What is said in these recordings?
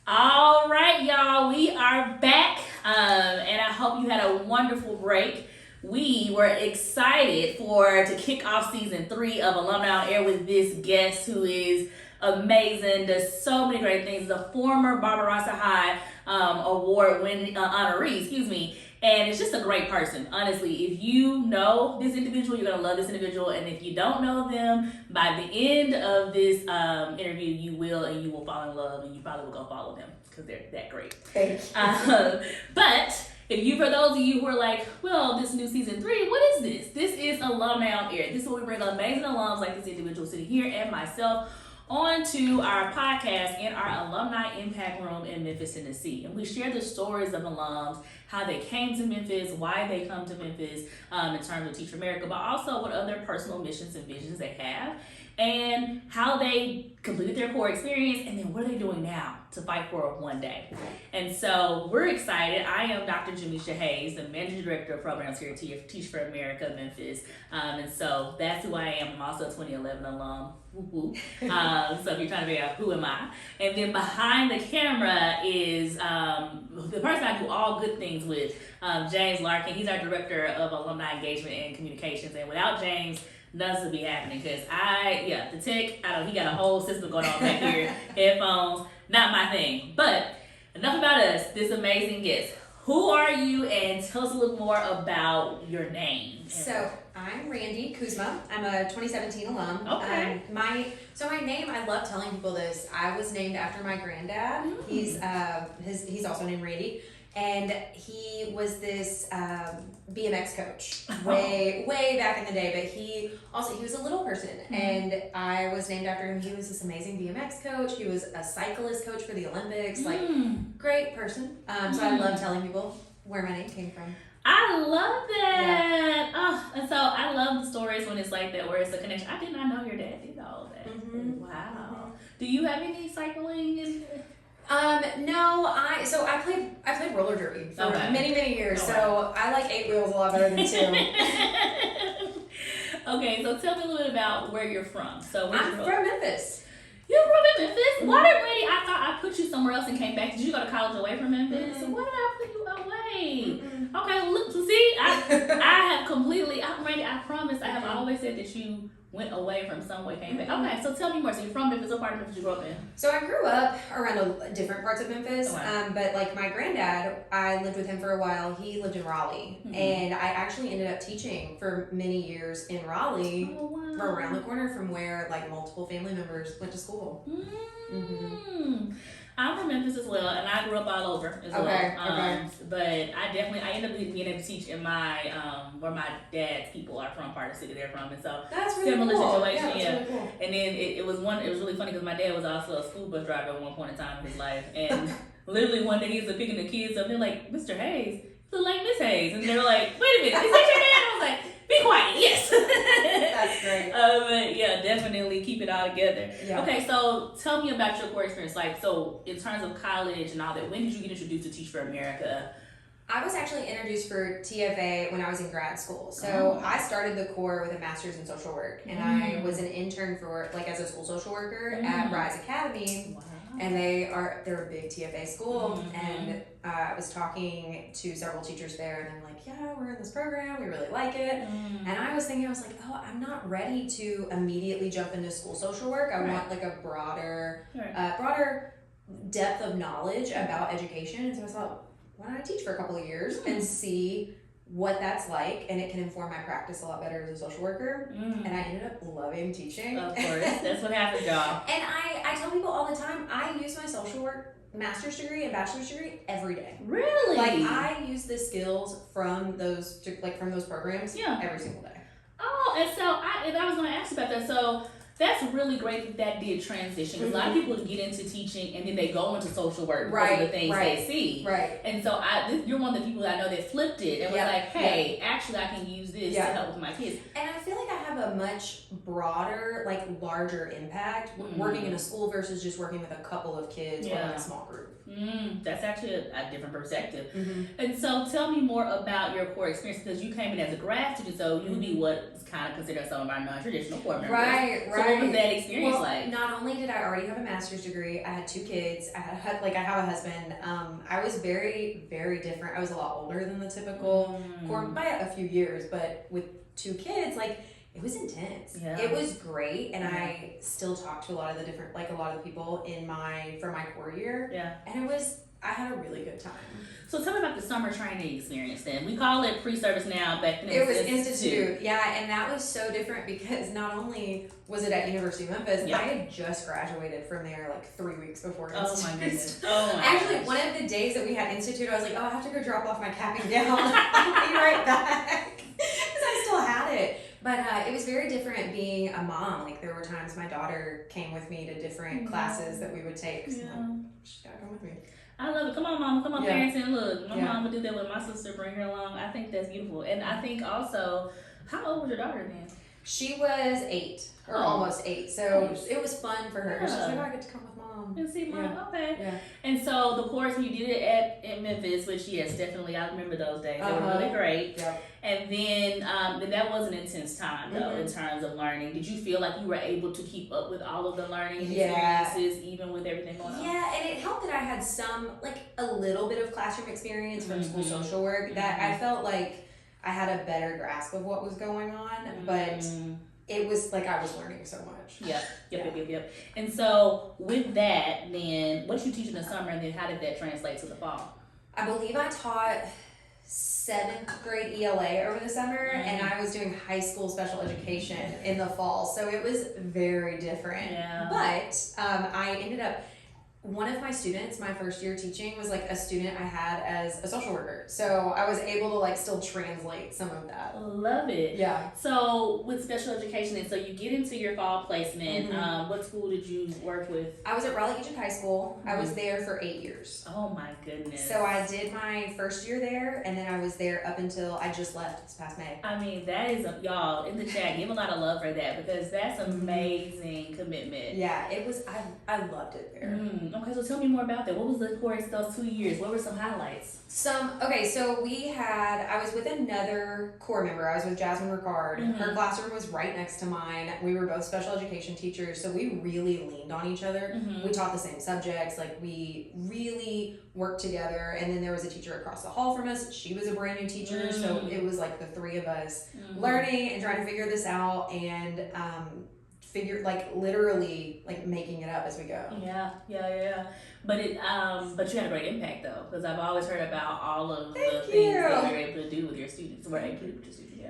All right, y'all, we are back, and I hope you had a wonderful break. We were excited to kick off season 3 of Alumni on Air with this guest who is amazing, does so many great things. The former Barbarossa High award winning honoree, and it's just a great person. Honestly, if you know this individual, you're gonna love this individual, and if you don't know them, by the end of this interview, you will fall in love, and you probably will go follow them because they're that great. Thanks. But for those of you who are like, well, this new season 3, what is this? This is Alumni on Air. This is where we bring amazing alums like this individual sitting here and myself onto our podcast in our Alumni Impact Room in Memphis, Tennessee. And we share the stories of alums, how they came to Memphis, why they come to Memphis in terms of Teach for America, but also what other personal missions and visions they have, and how they completed their core experience, and then what are they doing now to fight for one day. And so we're excited. I am Dr. Jamisha Hayes, the Managing Director of Programs here at Teach for America, Memphis. And so that's who I am. I'm also a 2011 alum. So if you're trying to figure out who am I. And then behind the camera is the person I do all good things with, James Larkin. He's our Director of Alumni Engagement and Communications. And without James, nothing would be happening because the tech, he got a whole system going on back here, headphones, not my thing. But enough about us, this amazing guest. Who are you, and tell us a little more about your name. So I'm Randi Cuzma. I'm a 2017 alum. Okay. My name, I love telling people this. I was named after my granddad. He's also named Randy. And he was this BMX coach way back in the day, but he was a little person, and I was named after him. He was this amazing BMX coach. He was a cyclist coach for the Olympics, great person. So I love telling people where my name came from. I love that. Yeah. And so I love the stories when it's like that, where it's a connection. I did not know your dad did all of that. Mm-hmm. Wow. Mm-hmm. Do you have any cycling? No, I played roller derby for many years, so I like 8 wheels a lot better than 2. Okay, so tell me a little bit about where you're from. So I'm from Memphis. You're from Memphis? Mm-hmm. Why did Randy? I thought I put you somewhere else and came back. Did you go to college away from Memphis? Mm-hmm. Why did I put you away? Mm-hmm. Okay, well, look, see, I have completely, Randy, I promise, I have always said that you went away from somewhere, came back. Okay, so tell me more. So you're from Memphis. What part of Memphis you grew up in? So I grew up around different parts of Memphis, but like my granddad, I lived with him for a while. He lived in Raleigh, and I actually ended up teaching for many years in Raleigh, around the corner from where like multiple family members went to school. I'm from Memphis as well, and I grew up all over as well. But I ended up being able to teach in my where my dad's people are from, part of the city they're from, and so that's really similar cool. situation. Really cool. And then it was really funny because my dad was also a school bus driver at one point in time in his life, and literally one day he was picking the kids up. They're like, "Mr. Hayes, you look like Miss Hayes," and they were like, "Wait a minute, is that your dad?" I was like, "Be quiet, yes." That's great. But yeah, definitely keep it all together. Yeah. Okay, so tell me about your core experience. Like, so in terms of college and all that, when did you get introduced to Teach for America? I was actually introduced for TFA when I was in grad school. So I started the core with a master's in social work, and I was an intern as a school social worker at Rise Academy. Wow. And they're a big TFA school, and I was talking to several teachers there, and they're like, "Yeah, we're in this program, we really like it." And I was like, "Oh, I'm not ready to immediately jump into school social work. I want like a broader depth of knowledge about education." And so I thought, why don't I teach for a couple of years and see what that's like, and it can inform my practice a lot better as a social worker. And I ended up loving teaching. Of course, that's what happens, y'all. And I tell people all the time, I use my social work master's degree and bachelor's degree every day. Really? Like I use the skills from those programs every single day. Oh, and so I was going to ask about that. So that's really great that did transition, because a lot of people get into teaching and then they go into social work because of the things they see. Right. And so you're one of the people that I know that flipped it and was like, hey, actually I can use this to help with my kids. And I feel like I have a much broader, like larger impact working in a school versus just working with a couple of kids or in a small group. That's actually a different perspective. Mm-hmm. And so tell me more about your core experience, because you came in as a grad student, so you would be what's kind of considered some of our non-traditional core members. Right. So what was that experience like? Not only did I already have a master's degree, I had 2 kids. I have a husband. I was very, very different. I was a lot older than the typical core by a few years, but with 2 kids, like, it was intense. Yeah. It was great, and I still talk to a lot of the people for my core year. Yeah. And I had a really good time. So tell me about the summer training experience then. We call it pre-service now, back then it was institute. Yeah, and that was so different because not only was it at University of Memphis, I had just graduated from there like 3 weeks before institute. Oh my goodness. Oh my Actually, gosh. one of the days that we had institute, I was like, I have to go drop off my cap and gown. I'll be right back. Because I still had it. But it was very different being a mom. Like, there were times my daughter came with me to different classes that we would take. Yeah. She's got to come with me. I love it. Come on, mama. Come on, parents, and look. My mom would do that with my sister, bring her along. I think that's beautiful. And I think also, how old was your daughter then? She was 8, or almost 8. So it was fun for her. She's like, I get to come with mom. And see mom, okay. Yeah. And so the course, you did it at Memphis, which yes, definitely, I remember those days. They were really great. Yep. And then that was an intense time though, in terms of learning. Did you feel like you were able to keep up with all of the learning experiences, even with everything going on? Yeah, and it helped that I had a little bit of classroom experience from school social work, that I felt like I had a better grasp of what was going on, but it was like I was learning so much. Yep. And so with that, then what did you teach in the summer, and then how did that translate to the fall? I believe I taught 7th grade ELA over the summer, and I was doing high school special education in the fall, so it was very different. Yeah. But I ended up, one of my students, my first year teaching, was like a student I had as a social worker. So I was able to like still translate some of that. Love it. Yeah. So with special education, and so you get into your fall placement, what school did you work with? I was at Raleigh High School. I was there for 8 years. Oh my goodness. So I did my first year there, and then I was there up until I just left this past May. I mean, that is, y'all, in the chat, give a lot of love for that, because that's amazing commitment. Yeah, it was, I loved it there. Okay, so tell me more about that. What was the course those 2 years? What were some highlights? So I was with another core member. I was with Jasmine Ricard. Her classroom was right next to mine. We were both special education teachers, so we really leaned on each other. We taught the same subjects, like we really worked together. And then there was a teacher across the hall from us. She was a brand new teacher, so it was like the 3 of us learning and trying to figure this out, and literally making it up as we go. Yeah. But but you had a great impact though, because I've always heard about all of the things that you're able to do with your students.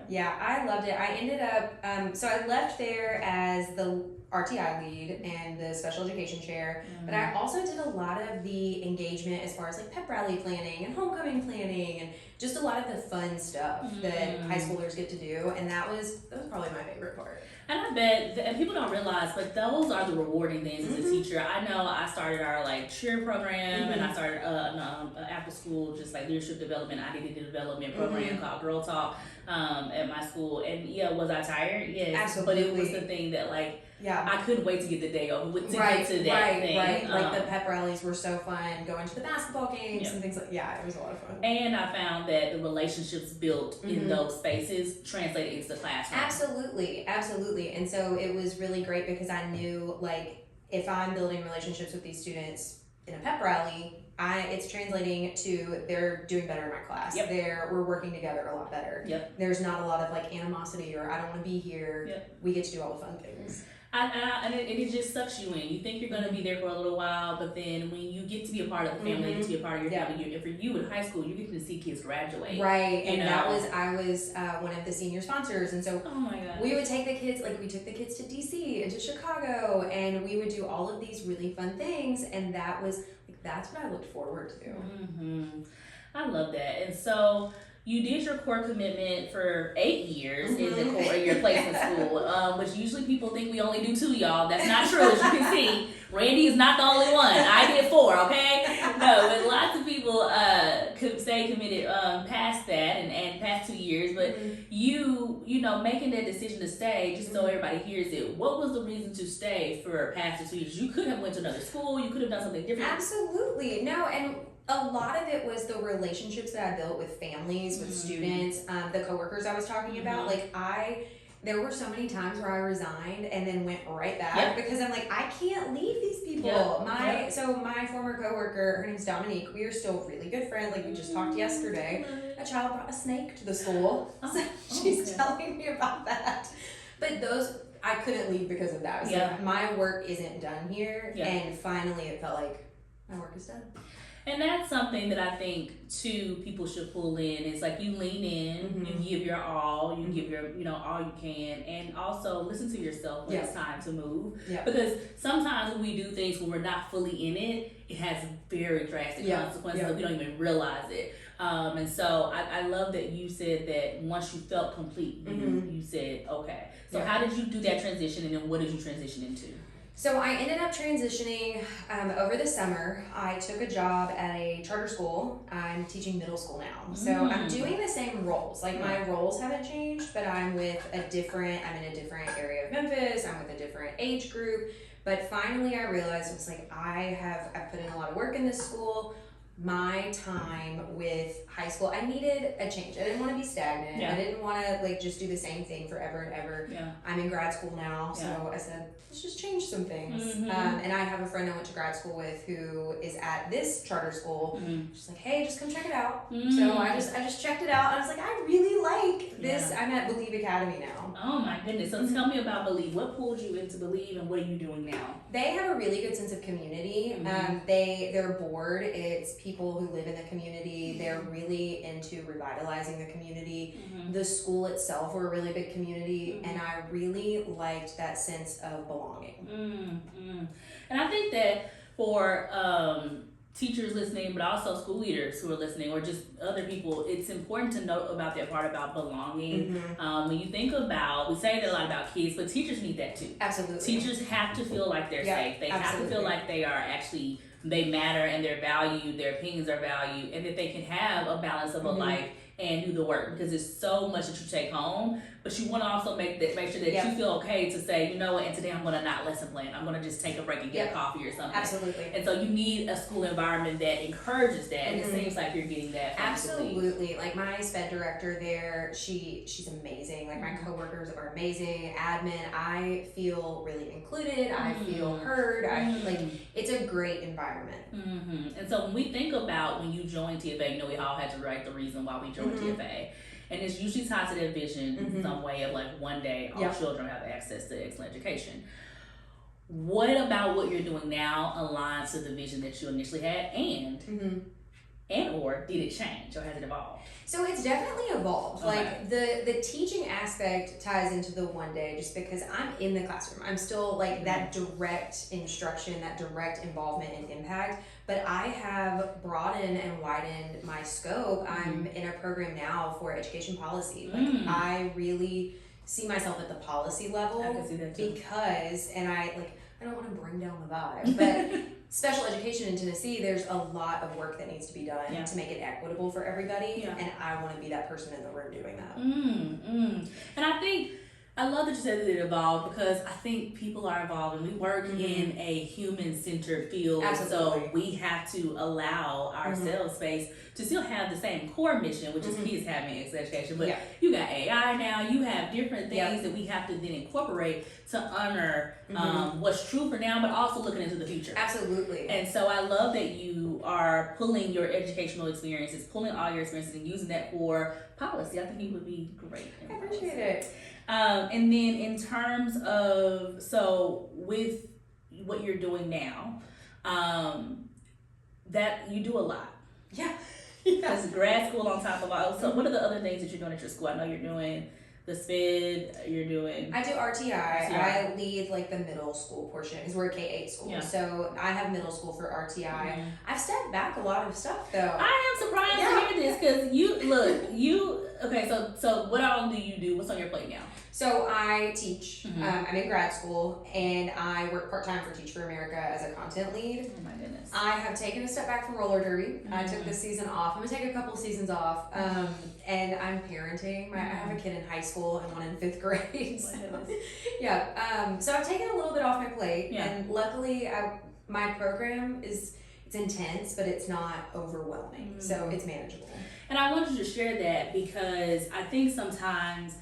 Yeah, I loved it. I ended up, so I left there as the RTI lead and the special education chair, but I also did a lot of the engagement as far as like pep rally planning and homecoming planning and just a lot of the fun stuff that high schoolers get to do, and that was probably my favorite part. And I bet, and people don't realize, but those are the rewarding things as a teacher. I know I started our cheer program, and I started after school just leadership development, identity development program called Girl Talk at my school. And was I tired? Yes, absolutely. But it was the thing that I couldn't wait to get the day over with to get to that thing. Right. The pep rallies were so fun. Going to the basketball games and things it was a lot of fun. And I found that the relationships built in those spaces translated into the classroom. Absolutely. And so it was really great because I knew if I'm building relationships with these students in a pep rally, it's translating to they're doing better in my class. We're working together a lot better. There's not a lot of animosity or I don't want to be here. We get to do all the fun things. And it just sucks you in. You think you're going to be there for a little while, but then when you get to be a part of the family, you get to be a part of your family. And for you in high school, you get to see kids graduate. Right, and I was one of the senior sponsors, and so we would take the kids, we took the kids to DC and to Chicago, and we would do all of these really fun things, and that's what I looked forward to. I love that. And so you did your core commitment for 8 years in the core your placement school, which usually people think we only do 2, y'all. That's not true, as you can see. Randy is not the only one. I did 4, okay? No, but lots of people could stay committed past that and past 2 years. But you know, making that decision to stay, just so everybody hears it, what was the reason to stay for past the 2 years? You could have went to another school. You could have done something different. Absolutely. No, and a lot of it was the relationships that I built with families, with students, the coworkers I was talking about. Like there were so many times where I resigned and then went right back because I'm like, I can't leave these people. So my former coworker, her name's Dominique, we are still really good friends. Like we just talked yesterday. A child brought a snake to the school. So she's telling me about that. But I couldn't leave because of that. So my work isn't done here. And finally it felt like my work is done. And that's something that I think too people should pull in. Is like you lean in, you give your all, you give your all you can, and also listen to yourself when it's time to move. Because sometimes when we do things when we're not fully in it, it has very drastic consequences that we don't even realize it. And so I love that you said that once you felt complete, you said okay. So how did you do that transition, and then what did you transition into? So I ended up transitioning over the summer. I took a job at a charter school. I'm teaching middle school now. So I'm doing the same roles. Like my roles haven't changed, but I'm in a different area of Memphis. I'm with a different age group. But finally I realized, it was like, I've put in a lot of work in this school. My time with high school, I needed a change. I didn't want to be stagnant. I didn't want to just do the same thing forever and ever. I'm in grad school now, so I said, let's just change some things. And I have a friend I went to grad school with who is at this charter school. She's like, hey, just come check it out. So I just checked it out, and I was like, I really like this. I'm at Believe Academy now. Oh my goodness. So tell me about Believe. What pulled you into Believe, and what are you doing now? They have a really good sense of community. Their board, it's people who live in the community. They're really into revitalizing the community. The school itself, we're a really big community, and I really liked that sense of belonging. And I think that for teachers listening, but also school leaders who are listening, or just other people, it's important to know about that part about belonging. When you think about, we say that a lot about kids, but teachers need that too. Absolutely. Teachers have to feel like they're safe. They have to feel like they are actually, they matter and they're valued, their opinions are valued, and that they can have a balance of a life and do the work, because it's so much that you take home, but you want to also make sure that you feel okay to say, you know what, and today I'm going to not lesson plan. I'm going to just take a break and get a coffee or something. Absolutely. And so you need a school environment that encourages that, and it seems like you're getting that. Absolutely. Like my sped director there, she's amazing. Like my coworkers are amazing. Admin, I feel really included. I feel heard. I feel like it's a great environment. And so when we think about when you joined TFA, you know, we all had to write the reason why we joined TFA. And it's usually tied to that vision in some way of like one day all children have access to excellent education. What about what you're doing now aligns to the vision that you initially had, and or did it change, or has it evolved? So it's definitely evolved. Okay. Like the teaching aspect ties into the one day, just because I'm in the classroom. I'm still like that direct instruction, that direct involvement and impact. But I have broadened and widened my scope. I'm in a program now for education policy. Like I really see myself at the policy level. I can see that too. Because, and I don't want to bring down the vibe, but special education in Tennessee, there's a lot of work that needs to be done to make it equitable for everybody, and I want to be that person in the room doing that. And I think, I love that you said that it evolved, because I think people are evolving. We work in a human-centered field, so we have to allow ourselves space to still have the same core mission, which is kids having excellent education. But you got AI now, you have different things that we have to then incorporate to honor what's true for now, but also looking into the future. Absolutely. And so I love that you are pulling your educational experiences, pulling all your experiences and using that for policy. I think you would be great. I appreciate it. And then in terms of, so with what you're doing now, that you do a lot. Yeah. Because grad school on top of all. So what are the other things that you're doing at your school? I know you're doing the SPED, you're doing? I do RTI. I lead like the middle school portion because we're a K-8 school. Yeah. So I have middle school for RTI. Mm-hmm. I've stepped back a lot of stuff though. I am surprised to hear this because okay, so what all do you do? What's on your plate now? So I teach. Mm-hmm. I'm in grad school and I work part-time for Teach for America as a content lead. Oh my goodness. I have taken a step back from roller derby. Mm-hmm. I took this season off. I'm going to take a couple seasons off. And I'm parenting. I have a kid in high school and one in 5th grade. So, yeah. So I've taken a little bit off my plate. Yeah. And luckily my program it's intense, but it's not overwhelming. Mm-hmm. So it's manageable. And I wanted you to share that because I think sometimes,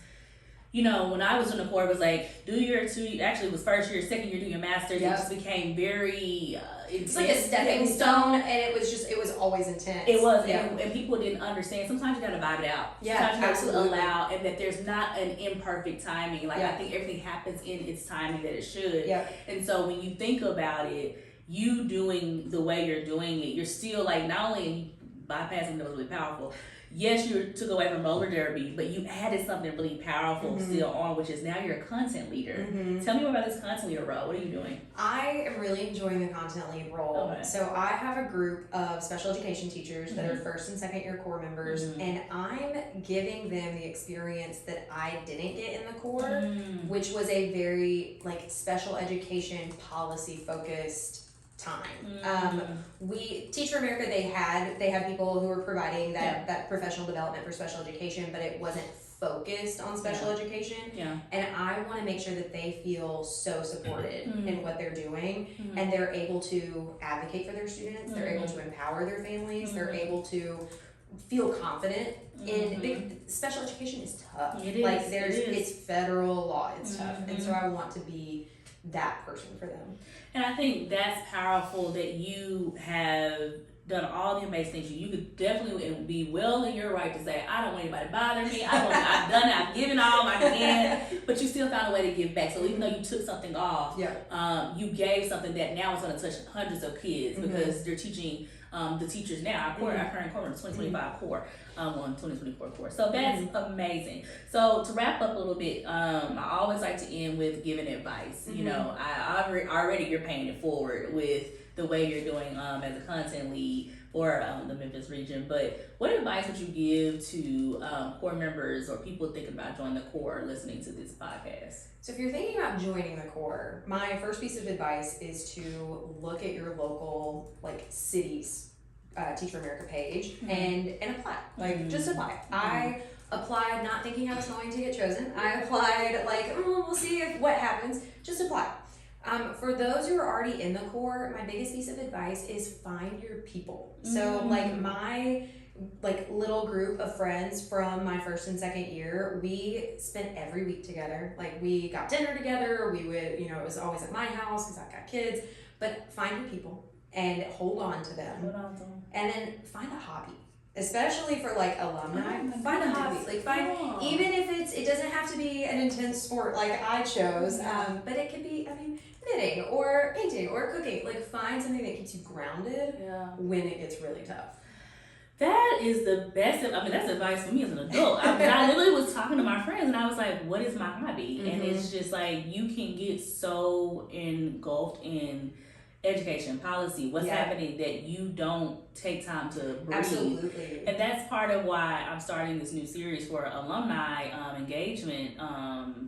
you know, when I was in the Corps, it was like, actually it was first year, second year, do your master's. Yep. It just became very it's like a stepping stone, and it was always intense. It was, and people didn't understand. Sometimes you gotta vibe it out. Yeah, sometimes you have to allow, and that there's not an imperfect timing. Like, I think everything happens in its timing that it should. Yeah. And so when you think about it, you doing the way you're doing it, you're still like, not only bypassing that was really powerful. Yes, you took away from roller derby, but you added something really powerful still on, which is now you're a content leader. Mm-hmm. Tell me more about this content leader role. What are you doing? I am really enjoying the content lead role. Okay. So I have a group of special education teachers that are 1st and 2nd year Corps members, and I'm giving them the experience that I didn't get in the Corps, which was a very like special education policy focused time. We Teach for America, they had people who were providing that professional development for special education, but it wasn't focused on special education. Yeah. And I want to make sure that they feel so supported in what they're doing, and they're able to advocate for their students, they're able to empower their families, they're able to feel confident in special education is tough. It is. Like it's federal law, it's tough. And so I want to be that person for them. And I think that's powerful that you have done all the amazing things. You could definitely be well in your right to say, I don't want anybody to bother me. I've done it. I've given all I can. But you still found a way to give back. So even though you took something off, you gave something that now is going to touch hundreds of kids because they're teaching the teachers now. Our current Corps, the 2025 Corps, on 2024 Corps. So that's amazing. So to wrap up a little bit, I always like to end with giving advice. You know, already you're paying it forward with the way you're doing as a content lead for the Memphis region. But what advice would you give to Corps members or people thinking about joining the Corps listening to this podcast? So if you're thinking about joining the Corps, my first piece of advice is to look at your local city's Teach for America page and apply. Just apply. I applied not thinking I was going to get chosen. I applied we'll see what happens. Just apply. For those who are already in the Corps, my biggest piece of advice is find your people. So my little group of friends from my 1st and 2nd year, we spent every week together. We got dinner together. We would, it was always at my house because I've got kids. But find your people and hold on to them. And then find a hobby. Especially for alumni, find a hobby. Even if it doesn't have to be an intense sport like I chose, but it could be, knitting or painting or cooking. Find something that keeps you grounded when it gets really tough. That is the best. That's advice for me as an adult. I literally was talking to my friends and I was like, what is my hobby? And it's just you can get so engulfed in education policy, what's happening, that you don't take time to breathe. Absolutely. And that's part of why I'm starting this new series for alumni engagement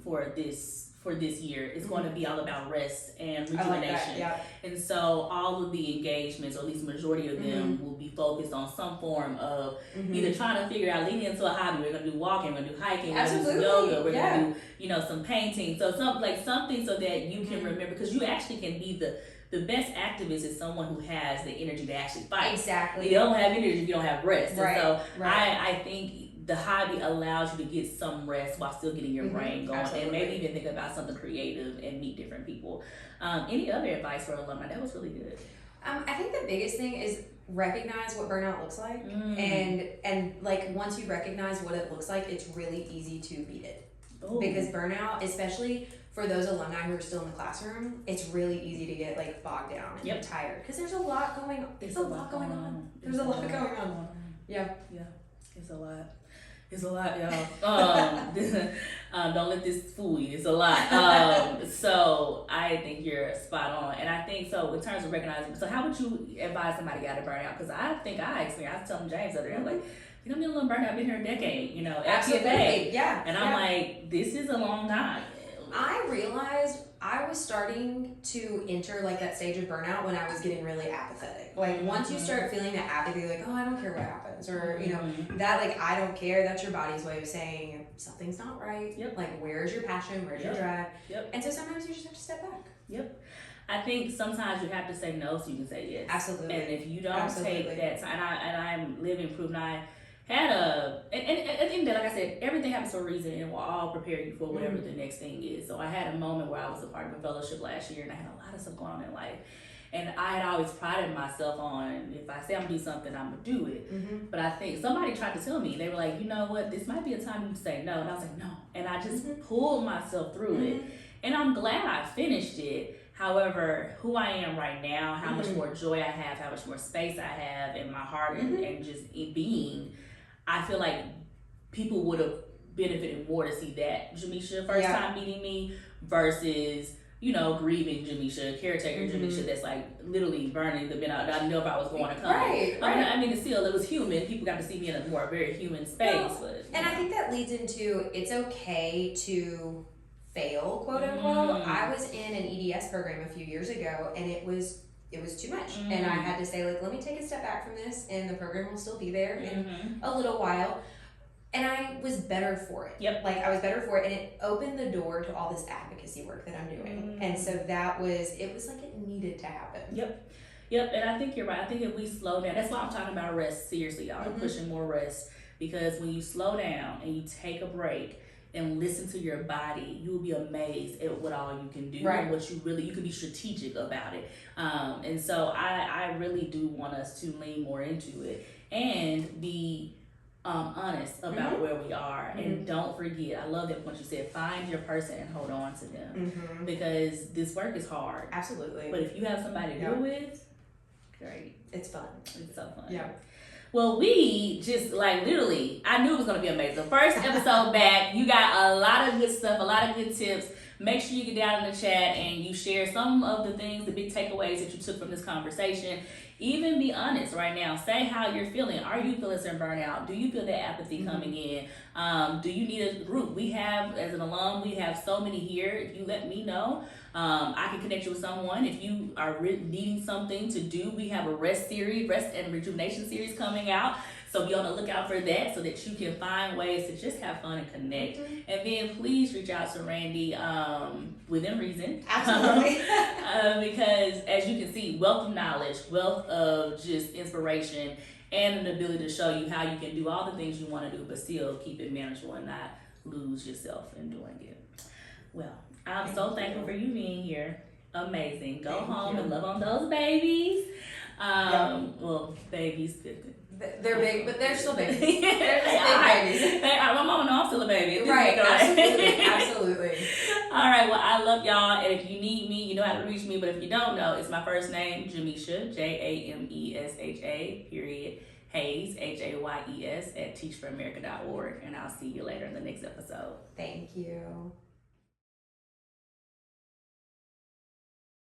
for this year. It's going to be all about rest and rejuvenation. And so all of the engagements, or at least majority of them, will be focused on some form of either trying to figure out leading into a hobby. We're going to do walking, we're going to do hiking, we're going to do yoga, we're going to do some painting. So something so that you can remember, because you actually can be the best activist is someone who has the energy to actually fight. Exactly. You don't have energy if you don't have rest. Right. And so I think the hobby allows you to get some rest while still getting your brain going. Absolutely. And maybe even think about something creative and meet different people. Any other advice for alumni? That was really good. I think the biggest thing is recognize what burnout looks like. And once you recognize what it looks like, it's really easy to beat it. Ooh. Because burnout, especially for those alumni who are still in the classroom, it's really easy to get bogged down and get tired because there's a lot going on. There's a lot going on. Yeah. It's a lot. It's a lot, y'all. Don't let this fool you. It's a lot. So I think you're spot on. And I think so in terms of recognizing, so how would you advise somebody got to burn out? Because I think I experienced, I was telling James the other day, I'm like, I'm a little burnt out. I've been here a decade, you know, at Absolutely. Yeah. And I'm like, this is a long time. I realized I was starting to enter like that stage of burnout when I was getting really apathetic. Like once you start feeling that apathy, like, oh, I don't care what happens, or you know, that like I don't care, that's your body's way of saying something's not right. Yep. Like where's your passion, where's your drive? Yep. And so sometimes you just have to step back. Yep. I think sometimes you have to say no so you can say yes. Absolutely. And if you don't take that time, and I'm living proof, and I had and at the end of the day, like I said, everything happens for a reason, and will all prepare you for whatever the next thing is. So I had a moment where I was a part of a fellowship last year, and I had a lot of stuff going on in life. And I had always prided myself on, if I say I'm gonna do something, I'm gonna do it. But I think somebody tried to tell me, they were like, you know what, this might be a time you say no. And I was like, no. And I just pulled myself through it. And I'm glad I finished it. However, who I am right now, how much more joy I have, how much more space I have in my heart and just it being, I feel like people would have benefited more to see that Jamisha first time meeting me versus, you know, grieving Jamisha, caretaker Jamisha that's like literally burning the bin out. I didn't know if I was going to come. Right. I mean, still, it was human. People got to see me in a more very human space. Well, but, and I think that leads into it's okay to fail, quote unquote. I was in an EDS program a few years ago, and it was too much. And I had to say, like, let me take a step back from this, and the program will still be there in a little while. And I was better for it. Yep. Like, I was better for it, and it opened the door to all this advocacy work that I'm doing. And so it was like it needed to happen. Yep. And I think you're right. I think if we slow down, that's why I'm talking about rest. Seriously, y'all. I'm pushing more rest, because when you slow down and you take a break and listen to your body, you will be amazed at what all you can do and what you can be strategic about it. And so I really do want us to lean more into it and be honest about where we are. And don't forget, I love that point you said, find your person and hold on to them, because this work is hard. Absolutely. But if you have somebody to do it with, great. It's fun. It's so fun. Yeah. Well, we just like literally, I knew it was going to be amazing. First episode back, you got a lot of good stuff, a lot of good tips. Make sure you get down in the chat and you share some of the things, the big takeaways that you took from this conversation. Even be honest right now. Say how you're feeling. Are you feeling some burnout? Do you feel that apathy coming in? Do you need a group? We have, as an alum, we have so many here. If you let me know, I can connect you with someone. If you are needing something to do, we have a rest and rejuvenation series coming out. So be on the lookout for that so that you can find ways to just have fun and connect. And then please reach out to Randi within reason. Absolutely. Because as you can see, wealth of knowledge, wealth of just inspiration, and an ability to show you how you can do all the things you want to do, but still keep it manageable and not lose yourself in doing it. Well, I'm so thankful for you being here. Amazing. Go home and love on those babies. Well, babies. They're big, but they're still babies. They're just big babies. My mama knows I'm still a baby. Right, absolutely. All right, well, I love y'all. And if you need me, you know how to reach me. But if you don't know, it's my first name, Jamisha, Jamesha, period, Hayes, Hayes, @teachforamerica.org. And I'll see you later in the next episode. Thank you.